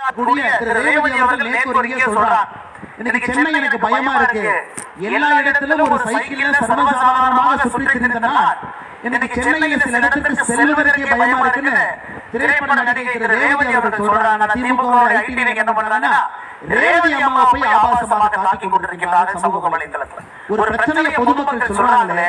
ரேவதி அவர்கள் நேற்று சொல்றார், இன்னைக்கு சென்னை எனக்கு பயமா இருக்கு, எல்லா இடத்திலும் ஒரு சைக்கிள்ல சர்வசாதாரணமாக சுற்றி திரிந்தனா இன்னைக்கு சென்னையில் சில இடத்துக்கு செல்வதற்கே பயமா இருக்குன்னு திரைப்பட நடிகை ரேவதி அவர்கள் சொல்றாங்க. திமுக ஐடி என்ன பண்றாங்கன்னா ரேவதி அம்மா போய் ஆபாசமாக தாக்கி கொண்டிருக்கிறார்கள் சமூக வலைதளத்துல. ஒரு பிரச்சனையை பொதுமக்கள் சொல்றாங்களே,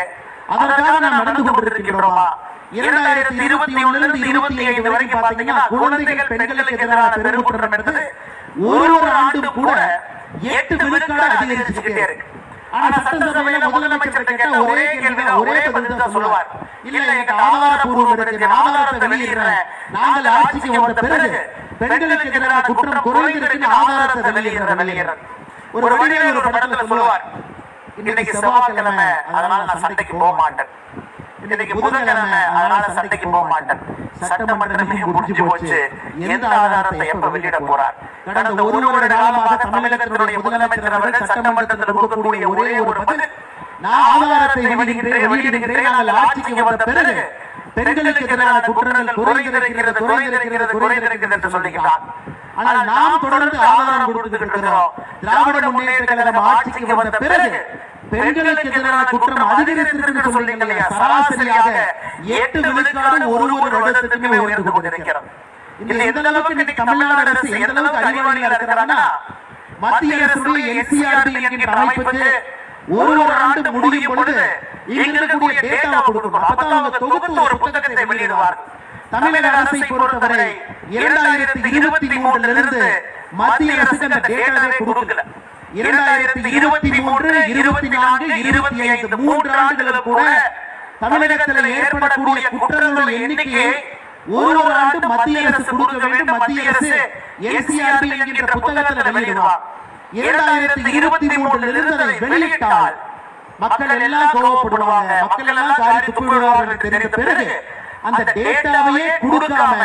அதற்காக நாம் நடந்து கொண்டிருக்கிறோமா? 2021 25 வரைக்கும் பாத்தீங்கன்னா குழந்தைகள் பெண்களுக்கு எதிரான பெருங்குற்றம் என்பது ஒரு ஆண்டும் கூட 8 விழுக்காடு அதிகரிச்சுக்கிட்டே இருக்கு. ஆனா சட்டசபையில முதலமைச்சர் கேட்ட ஒரே கேள்வி ஒரே பதில் தான் சொல்லுவார், இல்ல எங்க ஆதாரபூர்வம் இருக்கு, ஆதாரத்தை வெளியிடுறேன், நாங்கள் ஆட்சிக்கு வந்த பிறகு பெண்களுக்கு எதிரான குற்றம் குறைந்திருக்கு, ஆதாரத்தை வெளியிடுறேன். ஒரு வழியில ஒரு படத்துல சொல்லுவார், இன்னைக்கு செவ்வாய்க்கிழமை அதனால நான் சண்டைக்கு போக மாட்டேன், இன்னைக்கு புதன்கிழமை அதனால சண்டைக்கு போக மாட்டேன், சட்டமன்றமே முடிஞ்சு போச்சு, எந்த ஆதாரத்தை எப்ப வெளியிட போறார்? கடந்த ஒரு காலமாக தமிழகத்தினுடைய முதலமைச்சர் அவர்கள் சட்டமன்றத்தில் கொடுக்கக்கூடிய ஒரே ஒரு பதில், நான் ஆதாரத்தை வெளியிடுகிறேன், நாங்கள் ஆட்சிக்கு வந்த பிறகு பெண்களுக்கு எதிரான குற்றங்கள் குறைந்திருக்கிறது என்று சொல்லுகிறார். ஆனால் நாம் தொடர்ந்து ஆதாரம் கொடுத்திருக்கிறோம். திராவிட முன்னேற்ற கழகம் ஆட்சிக்கு வந்த பிறகு பெண்களுக்கு எதிரான குற்றம் அதிகரித்திருக்கிறது சொல்றீங்க இல்லையா? சராசரியாக 8 விழுக்காடு ஒரு வருடத்துக்குமே உயர்ந்து கொண்டிருக்கிறது. இதுல எந்த அளவுக்கு இன்னைக்கு தமிழ்நாடு அரசு எந்த அளவுக்கு அறிவாளியா இருக்கிறாங்கன்னா, மத்திய அரசுடைய NCRB என்கின்ற அமைப்புக்கு ஒரு ஆண்டு முடியும் பொழுது இங்க இருக்கக்கூடிய டேட்டாவை கொடுக்கணும். அப்பதான் அவங்க தொகுத்து ஒரு புத்தகத்தை வெளியிடுவார். தமிழக அரசை பொறுத்தவரை 2023 இருந்து மத்திய அரசுக்கு அந்த டேட்டாவை கொடுக்கல. 2023, 24, 25 3 ஆண்டுகள் கூட தமிழகத்தில் ஏற்படக்கூடிய குற்றங்கள் எண்ணிக்கையை ஒரு ஆண்டு மத்திய அரசு கொடுக்க வேண்டும். மத்திய அரசு NCRB என்கின்ற புத்தகத்தில் வெளியிடுவார். 2023 இருந்து அதை வெளியிட்டால் மக்கள் எல்லாம் கோபப்படுவாங்க, மக்கள் எல்லாம் காரி துப்பிடுவார்கள் தெரிந்த பிறகு அந்த டேட்டாவையே கொடுக்காம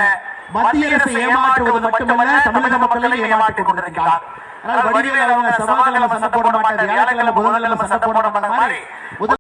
மத்திய அரசை ஏமாற்றுவது மட்டுமல்ல, தமிழக மக்களை ஏமாற்றிக் கொண்டிருக்கிறார். அதனால் வடிவேலு அவங்க செவ்வாய்க்கிழமை சண்டை போட மாட்டார், வியாழக்கிழமை புதன்கிழமை சண்டை போட மாட்டார் மாதிரி